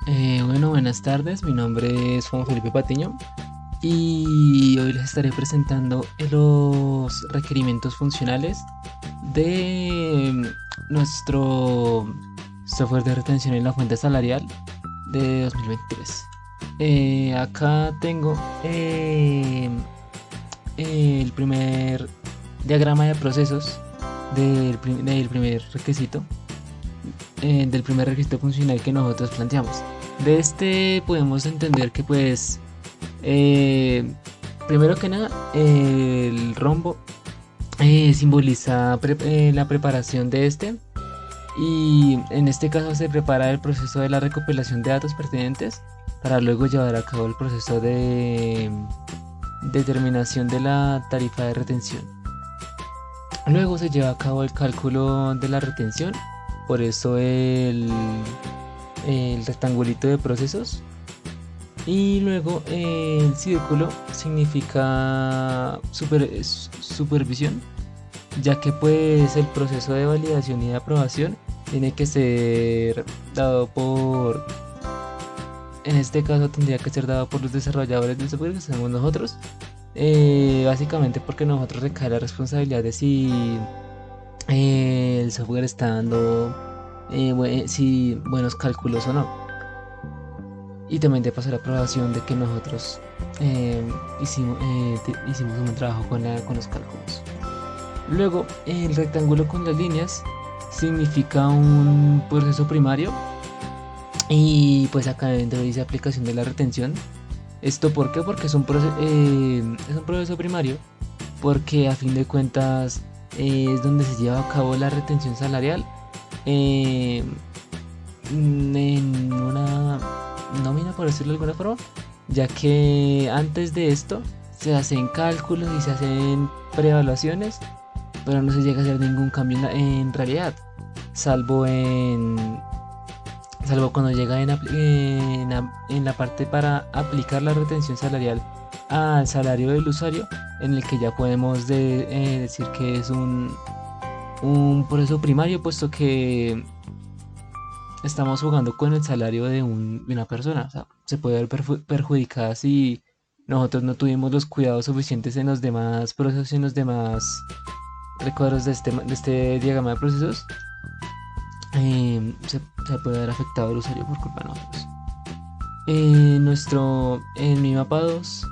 Buenas tardes, mi nombre es Juan Felipe Patiño y hoy les estaré presentando los requerimientos funcionales de nuestro software de retención en la fuente salarial de 2023. Acá tengo el primer diagrama de procesos del primer requisito funcional que nosotros planteamos. De este podemos entender que primero que nada, el rombo simboliza la preparación de este, y en este caso se prepara el proceso de la recopilación de datos pertinentes para luego llevar a cabo el proceso de determinación de la tarifa de retención. Luego se lleva a cabo el cálculo de la retención, por eso el rectangulito de procesos. Y luego el círculo significa supervisión, ya que pues el proceso de validación y de aprobación tiene que ser dado en este caso tendría que ser dado por los desarrolladores del software, que somos nosotros, básicamente porque nosotros recae la responsabilidad de si el software está dando buenos cálculos o no. Y también te paso la aprobación de que nosotros hicimos un buen trabajo con los cálculos. Luego, el rectángulo con las líneas significa un proceso primario, y pues acá dentro dice aplicación de la retención. ¿Esto por qué? Porque es un proceso primario, porque a fin de cuentas es donde se lleva a cabo la retención salarial en una nómina, por decirlo de alguna forma, ya que antes de esto se hacen cálculos y se hacen preevaluaciones, pero no se llega a hacer ningún cambio en realidad, salvo cuando llega en la parte para aplicar la retención salarial al salario del usuario, en el que ya podemos decir que es un proceso primario, puesto que estamos jugando con el salario de una persona. O sea, se puede ver perjudicada si nosotros no tuvimos los cuidados suficientes en los demás procesos y en los demás recuadros de este diagrama de procesos. Se puede ver afectado el usuario por culpa de nosotros. En mi mapa 2,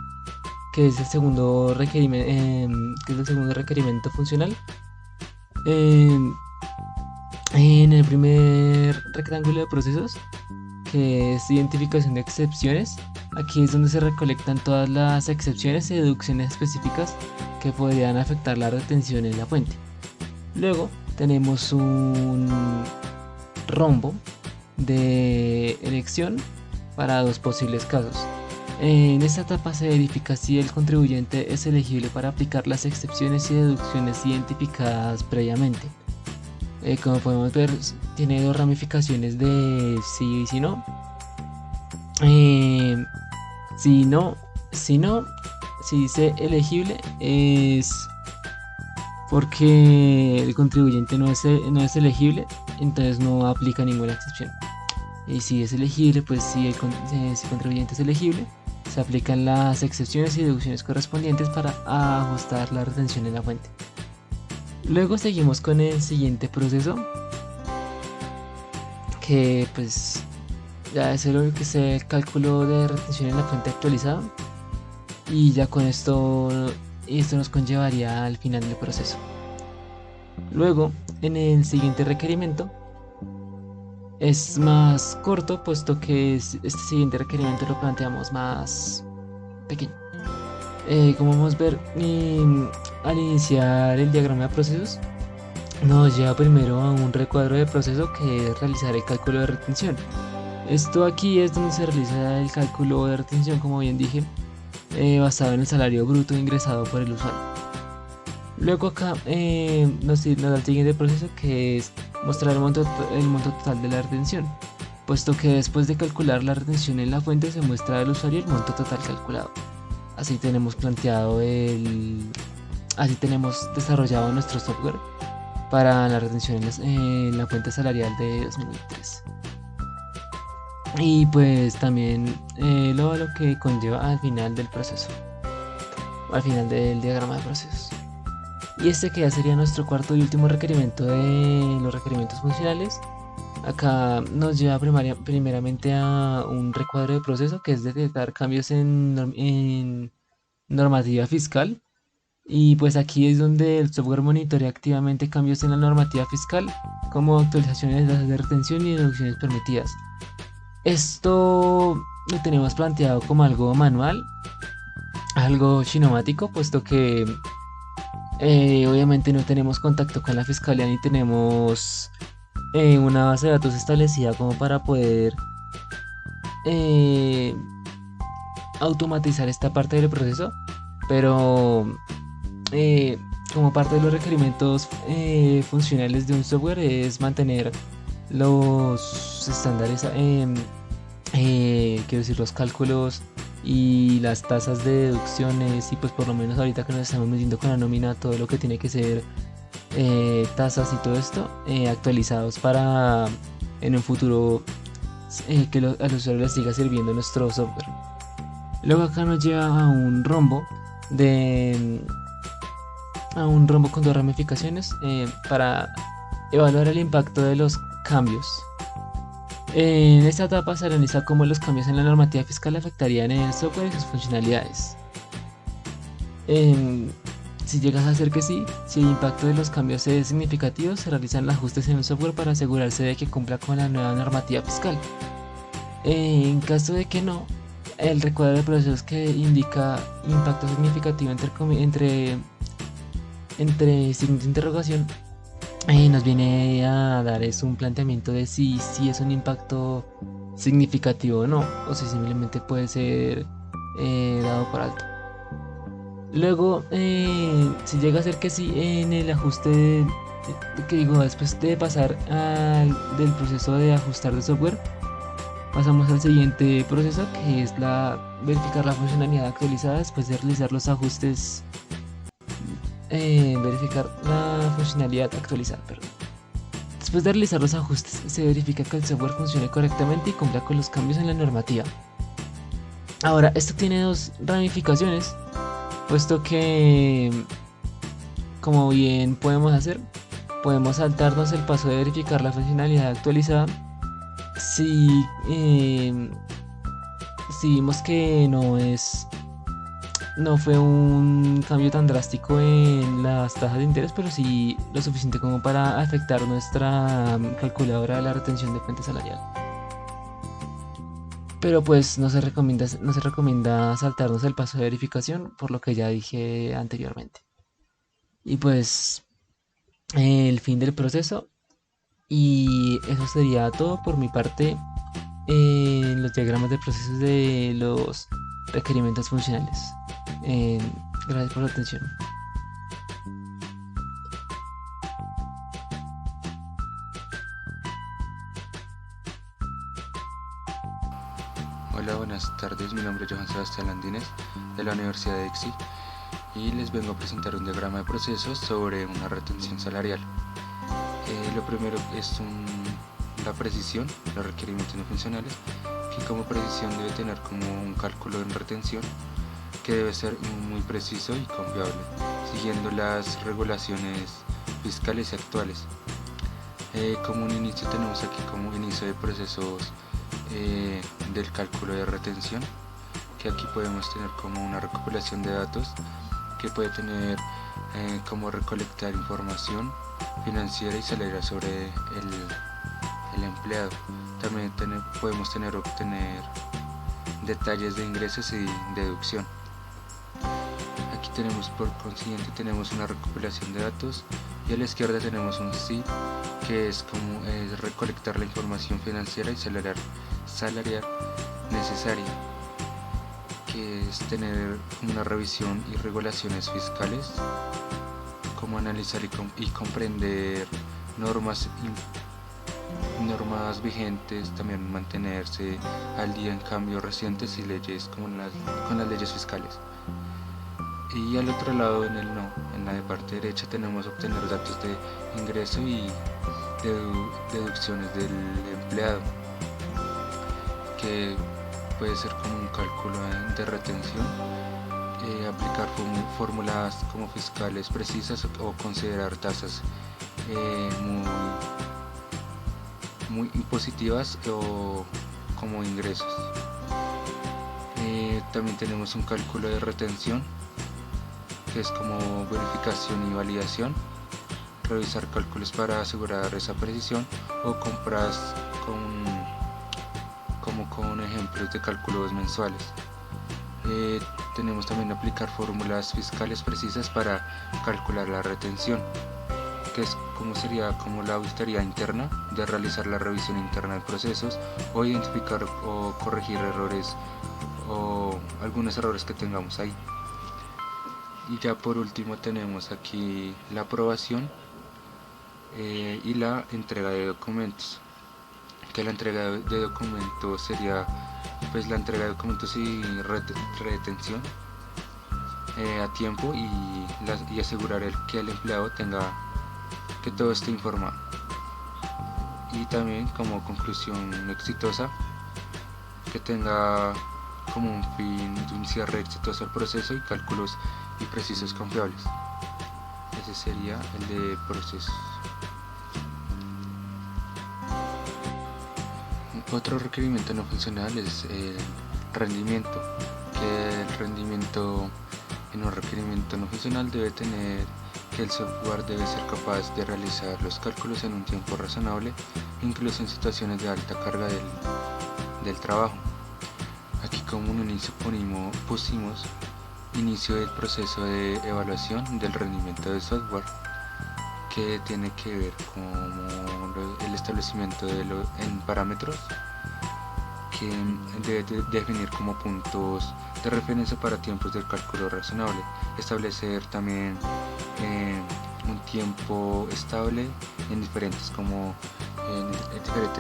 que es el segundo requerimiento funcional, en el primer rectángulo de procesos, que es identificación de excepciones, aquí es donde se recolectan todas las excepciones y deducciones específicas que podrían afectar la retención en la fuente. Luego tenemos un rombo de elección para dos posibles casos. En esta etapa se verifica si el contribuyente es elegible para aplicar las excepciones y deducciones identificadas previamente. Como podemos ver, tiene dos ramificaciones de sí y si no. Si dice elegible, es porque el contribuyente no es elegible, entonces no aplica ninguna excepción. Y si es elegible, pues si el contribuyente es elegible, se aplican las excepciones y deducciones correspondientes para ajustar la retención en la fuente. Luego seguimos con el siguiente proceso, que pues ya es el que es el cálculo de retención en la fuente actualizada, y ya con esto nos conllevaría al final del proceso. Luego, en el siguiente requerimiento, es más corto, puesto que este siguiente requerimiento lo planteamos más pequeño. Como vamos a ver, al iniciar el diagrama de procesos, nos lleva primero a un recuadro de proceso, que es realizar el cálculo de retención. Esto aquí es donde se realiza el cálculo de retención, como bien dije, basado en el salario bruto ingresado por el usuario. Luego acá nos da el siguiente proceso, que es mostrar el monto total de la retención, puesto que después de calcular la retención en la fuente se muestra al usuario el monto total calculado. Así tenemos desarrollado nuestro software para la retención en la fuente salarial de 2023. y pues también lo que conlleva al final del proceso, al final del diagrama de procesos. Y este que ya sería nuestro cuarto y último requerimiento de los requerimientos funcionales. Acá nos lleva primeramente a un recuadro de proceso que es detectar cambios en normativa fiscal. Y pues aquí es donde el software monitorea activamente cambios en la normativa fiscal, como actualizaciones de tasas de retención y deducciones permitidas. Esto lo tenemos planteado como algo manual, algo shinomático, puesto que obviamente no tenemos contacto con la fiscalía ni tenemos una base de datos establecida como para poder eh, automatizar esta parte del proceso, pero eh, como parte de los requerimientos funcionales de un software es mantener los estándares, quiero decir, los cálculos y las tasas de deducciones, y pues por lo menos ahorita que nos estamos metiendo con la nómina, todo lo que tiene que ser tasas y todo esto actualizados para en un futuro a los usuarios les siga sirviendo nuestro software. Luego acá nos lleva de a un rombo con dos ramificaciones para evaluar el impacto de los cambios. En esta etapa se analiza cómo los cambios en la normativa fiscal afectarían en el software y sus funcionalidades. Si llegas a hacer que sí, si el impacto de los cambios es significativo, se realizan ajustes en el software para asegurarse de que cumpla con la nueva normativa fiscal. En caso de que no, el recuadro de procesos que indica impacto significativo entre signos de interrogación nos viene a dar es un planteamiento de si es un impacto significativo o no, o si simplemente puede ser dado por alto. Luego, si llega a ser que sí, en el ajuste, que digo, después de pasar del proceso de ajustar de software, pasamos al siguiente proceso, que es verificar la funcionalidad actualizada después de realizar los ajustes. Verificar la funcionalidad actualizada, perdón. Después de realizar los ajustes, se verifica que el software funcione correctamente y cumpla con los cambios en la normativa. Ahora, esto tiene dos ramificaciones, puesto que, como bien podemos hacer, podemos saltarnos el paso de verificar la funcionalidad actualizada si, si vimos que no fue un cambio tan drástico en las tasas de interés, pero sí lo suficiente como para afectar nuestra calculadora de la retención de fuente salarial. Pero pues no se recomienda saltarnos el paso de verificación, por lo que ya dije anteriormente. Y pues el fin del proceso. Y eso sería todo por mi parte en los diagramas de procesos de los requerimientos funcionales. Eh, Gracias por la atención. Hola, buenas tardes. Mi nombre es Johan Sebastián Landines de la Universidad de ICSI y les vengo a presentar un diagrama de procesos sobre una retención salarial. Lo primero es la precisión, los requerimientos no funcionales, que como precisión debe tener como un cálculo en retención que debe ser muy preciso y confiable, siguiendo las regulaciones fiscales y actuales. Como un inicio tenemos aquí como inicio de procesos del cálculo de retención, que aquí podemos tener como una recopilación de datos que puede tener como recolectar información financiera y salarial sobre el empleado. También podemos obtener detalles de ingresos y deducción. Aquí tenemos, por consiguiente, tenemos una recopilación de datos, y a la izquierda tenemos un SID, que es como recolectar la información financiera y salarial necesaria, que es tener una revisión y regulaciones fiscales, como analizar y comprender normas vigentes, también mantenerse al día en cambios recientes y leyes como con las leyes fiscales. Y al otro lado, en la parte derecha, tenemos obtener datos de ingreso y deducciones del empleado. que puede ser como un cálculo de retención, aplicar fórmulas como fiscales precisas o considerar tasas muy impositivas o como ingresos. También tenemos un cálculo de retención, que es como verificación y validación, revisar cálculos para asegurar esa precisión, o compras con ejemplos de cálculos mensuales. Tenemos también aplicar fórmulas fiscales precisas para calcular la retención, que es sería como la auditoría interna, de realizar la revisión interna de procesos o identificar o corregir errores o algunos errores que tengamos ahí. Y ya por último tenemos aquí la aprobación y la entrega de documentos, que la entrega de documentos sería pues la entrega de documentos y retención a tiempo y asegurar que el empleado tenga que todo esté informado. Y también como conclusión exitosa, que tenga como un fin de un cierre exitoso al proceso y cálculos y precisos confiables. Ese sería el de procesos. Otro requerimiento no funcional es el rendimiento, que el rendimiento en un requerimiento no funcional debe tener que el software debe ser capaz de realizar los cálculos en un tiempo razonable, incluso en situaciones de alta carga del trabajo. Aquí como un inicio pusimos inicio del proceso de evaluación del rendimiento del software, que tiene que ver con el establecimiento en parámetros que debe definir como puntos de referencia para tiempos del cálculo razonable, establecer también un tiempo estable en diferentes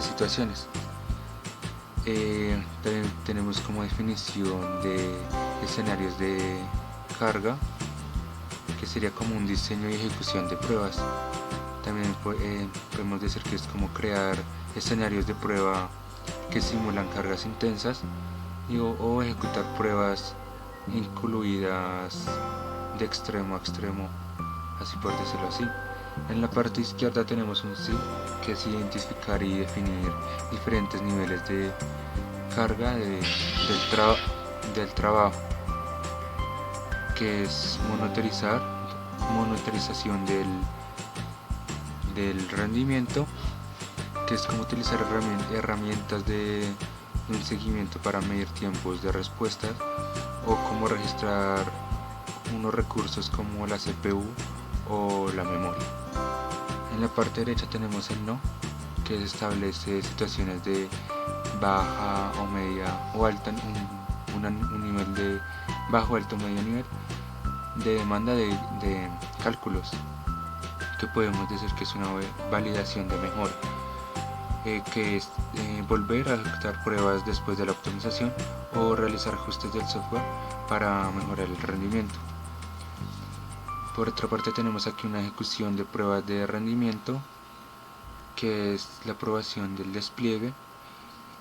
situaciones. También tenemos como definición de escenarios de carga, que sería como un diseño y ejecución de pruebas. También podemos decir que es como crear escenarios de prueba que simulan cargas intensas o ejecutar pruebas incluidas de extremo a extremo, así por decirlo así. En la parte izquierda tenemos un sí, que es identificar y definir diferentes niveles de carga del trabajo, que es monitorización del rendimiento, que es como utilizar herramientas de un seguimiento para medir tiempos de respuesta, o como registrar unos recursos como la CPU o la memoria. En la parte derecha tenemos el no, que establece situaciones de baja o media o alta, un nivel de bajo, alto, medio nivel de demanda de cálculos, que podemos decir que es una validación de mejora, que es volver a ejecutar pruebas después de la optimización o realizar ajustes del software para mejorar el rendimiento. Por otra parte tenemos aquí una ejecución de pruebas de rendimiento, que es la aprobación del despliegue,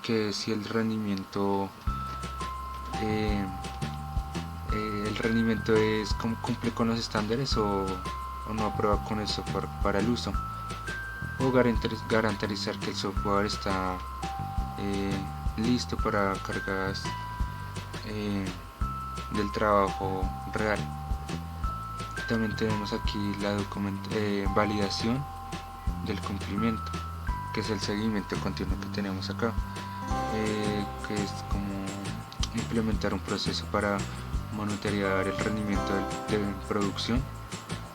que si el rendimiento cumple con los estándares o no aprueba con el software para el uso, o garantizar que el software está listo para cargas del trabajo real. También tenemos aquí la validación del cumplimiento, que es el seguimiento continuo que tenemos acá, que es como implementar un proceso para monitorear el rendimiento de producción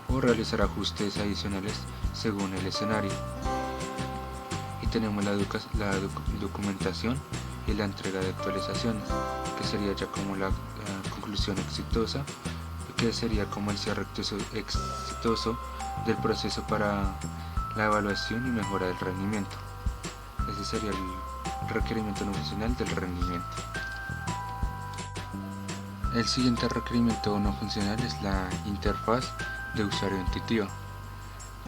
o realizar ajustes adicionales según el escenario. Y tenemos la documentación y la entrega de actualizaciones, que sería ya como la conclusión exitosa, que sería como el cierre exitoso del proceso para la evaluación y mejora del rendimiento. Ese sería el requerimiento no funcional del rendimiento. El siguiente requerimiento no funcional es la interfaz de usuario intuitiva,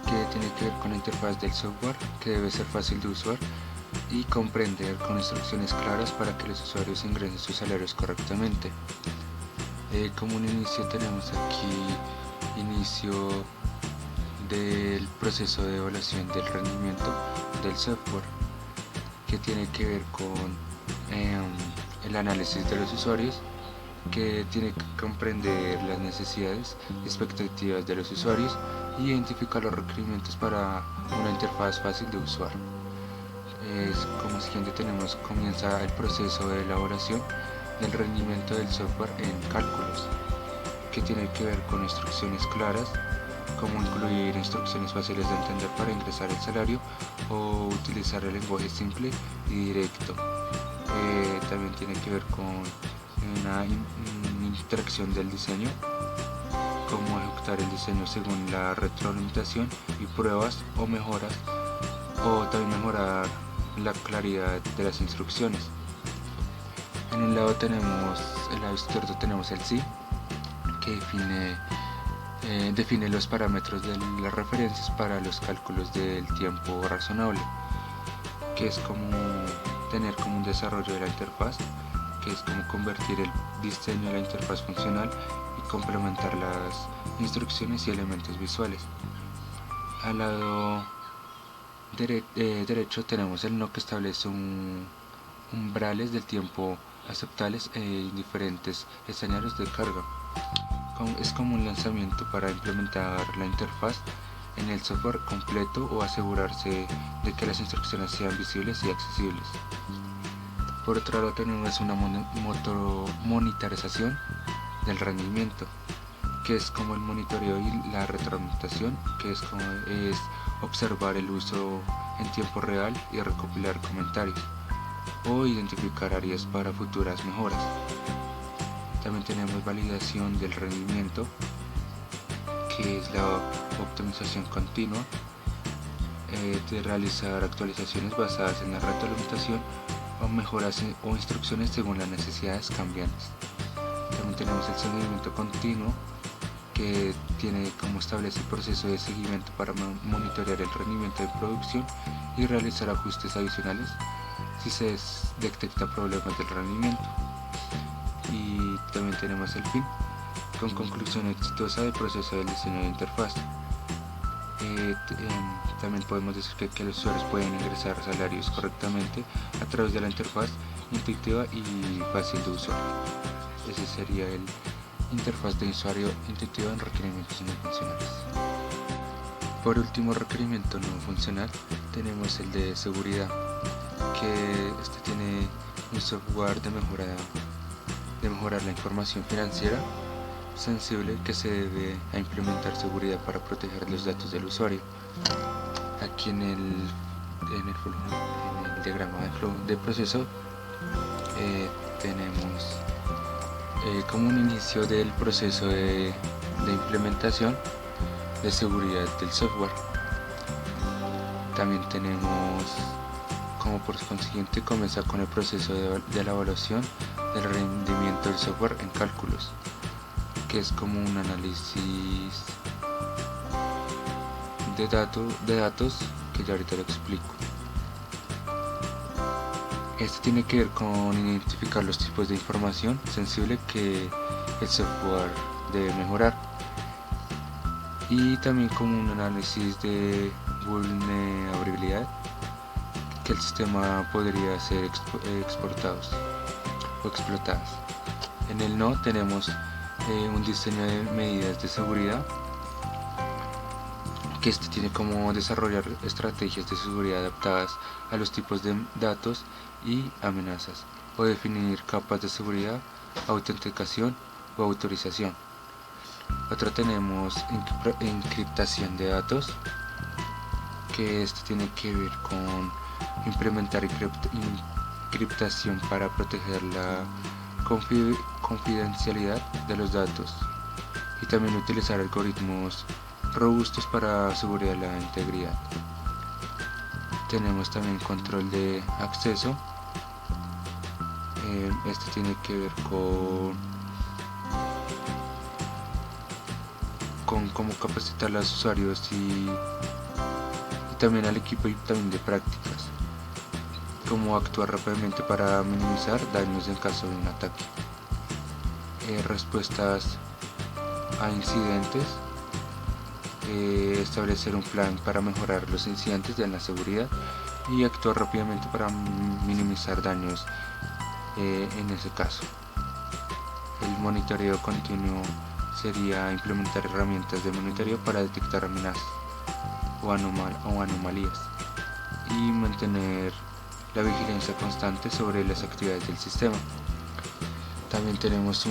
que tiene que ver con la interfaz del software, que debe ser fácil de usar y comprender con instrucciones claras para que los usuarios ingresen sus salarios correctamente. Como un inicio tenemos aquí inicio del proceso de evaluación del rendimiento del software, que tiene que ver con el análisis de los usuarios, que tiene que comprender las necesidades y expectativas de los usuarios y identificar los requerimientos para una interfaz fácil de usar. Como siguiente comienza el proceso de elaboración del rendimiento del software en cálculos, que tiene que ver con instrucciones claras, como incluir instrucciones fáciles de entender para ingresar el salario o utilizar el lenguaje simple y directo. También tiene que ver con una interacción del diseño, cómo ejecutar el diseño según la retroalimentación y pruebas o mejoras, o también mejorar la claridad de las instrucciones. En un lado tenemos, el lado izquierdo tenemos el sí, que define los parámetros de las referencias para los cálculos del tiempo razonable, que es como tener como un desarrollo de la interfaz, que es como convertir el diseño de la interfaz funcional y complementar las instrucciones y elementos visuales. Al lado derecho tenemos el no, que establece umbrales del tiempo aceptables en diferentes escenarios de carga. Es como un lanzamiento para implementar la interfaz en el software completo o asegurarse de que las instrucciones sean visibles y accesibles. Por otro lado tenemos una monitorización del rendimiento, que es como el monitoreo y la retroalimentación, que es observar el uso en tiempo real y recopilar comentarios o identificar áreas para futuras mejoras. También tenemos validación del rendimiento, que es la optimización continua, de realizar actualizaciones basadas en la retroalimentación o mejoras o instrucciones según las necesidades cambiantes. También tenemos el seguimiento continuo, que tiene como establece el proceso de seguimiento para monitorear el rendimiento de producción y realizar ajustes adicionales si se detecta problemas del rendimiento. Y también tenemos el fin, con conclusión exitosa del proceso del diseño de interfaz. También podemos decir que los usuarios pueden ingresar salarios correctamente a través de la interfaz intuitiva y fácil de usar. Ese sería el interfaz de usuario intuitiva en requerimientos no funcionales. Por último, requerimiento no funcional, tenemos el de seguridad, que tiene un software de mejorar la información financiera sensible, que se debe a implementar seguridad para proteger los datos del usuario. Aquí en el diagrama de proceso tenemos como un inicio del proceso de implementación de seguridad del software. También tenemos como por consiguiente comienza con el proceso de la evaluación del rendimiento del software en cálculos, que es como un análisis de datos que ya ahorita lo explico. Esto tiene que ver con identificar los tipos de información sensible que el software debe mejorar, y también como un análisis de vulnerabilidad que el sistema podría ser exportados o explotadas. En el no tenemos un diseño de medidas de seguridad, que tiene como desarrollar estrategias de seguridad adaptadas a los tipos de datos y amenazas, o definir capas de seguridad, autenticación o autorización. Otro tenemos encriptación de datos, que tiene que ver con implementar encriptación para proteger la confidencialidad de los datos, y también utilizar algoritmos robustos para asegurar la integridad. Tenemos también control de acceso. Tiene que ver con cómo capacitar a los usuarios y también al equipo, y también de prácticas. cómo actuar rápidamente para minimizar daños en caso de un ataque, respuestas a incidentes, establecer un plan para mejorar los incidentes de la seguridad y actuar rápidamente para minimizar daños en ese caso. El monitoreo continuo sería implementar herramientas de monitoreo para detectar amenazas o anomalías y mantener la vigilancia constante sobre las actividades del sistema. También tenemos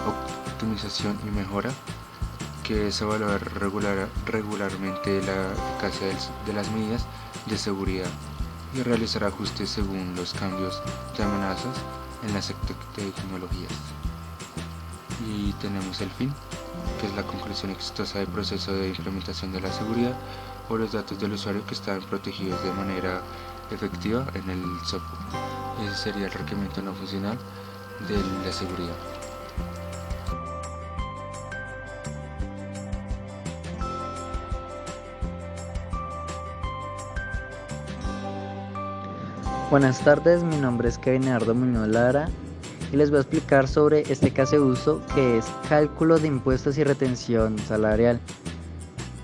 optimización y mejora, que es evaluar regularmente la eficacia de las medidas de seguridad y realizar ajustes según los cambios de amenazas en las tecnologías. Y tenemos el fin, que es la conclusión exitosa del proceso de implementación de la seguridad o los datos del usuario que están protegidos de manera efectiva en el software. Ese sería el requerimiento no funcional de la seguridad. Buenas tardes, mi nombre es Kevin Eduardo Muñoz Lara y les voy a explicar sobre este caso de uso, que es cálculo de impuestos y retención salarial.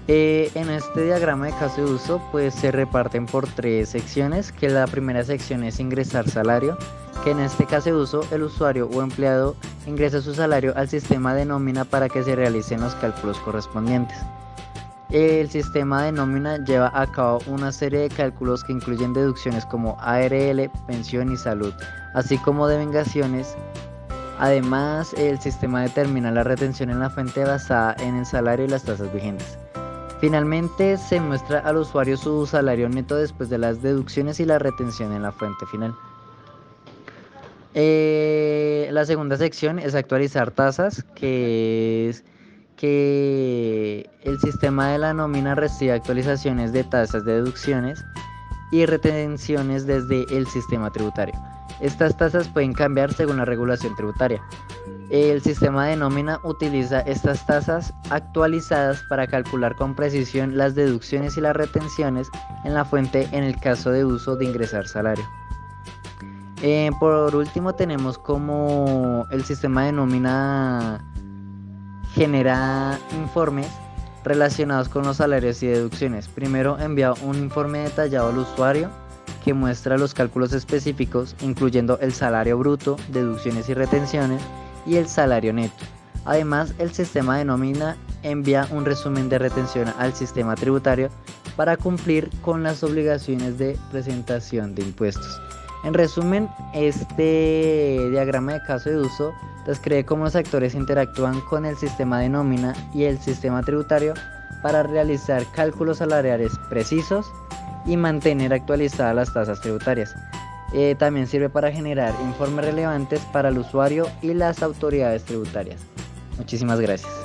En este diagrama de caso de uso pues se reparten por 3 secciones, que la primera sección es ingresar salario, que en este caso de uso el usuario o empleado ingresa su salario al sistema de nómina para que se realicen los cálculos correspondientes. El sistema de nómina lleva a cabo una serie de cálculos que incluyen deducciones como ARL, pensión y salud, así como devengaciones. Además, el sistema determina la retención en la fuente basada en el salario y las tasas vigentes. Finalmente, se muestra al usuario su salario neto después de las deducciones y la retención en la fuente final. La segunda sección es actualizar tasas, que es que el sistema de la nómina recibe actualizaciones de tasas de deducciones y retenciones desde el sistema tributario. Estas tasas pueden cambiar según la regulación tributaria. El sistema de nómina utiliza estas tasas actualizadas para calcular con precisión las deducciones y las retenciones en la fuente en el caso de uso de ingresar salario. Por último, tenemos como el sistema de nómina genera informes relacionados con los salarios y deducciones. Primero envía un informe detallado al usuario que muestra los cálculos específicos, incluyendo el salario bruto, deducciones y retenciones, y el salario neto. Además, el sistema de nómina envía un resumen de retención al sistema tributario para cumplir con las obligaciones de presentación de impuestos. En resumen, este diagrama de caso de uso describe cómo los actores interactúan con el sistema de nómina y el sistema tributario para realizar cálculos salariales precisos y mantener actualizadas las tasas tributarias. También sirve para generar informes relevantes para el usuario y las autoridades tributarias. Muchísimas gracias.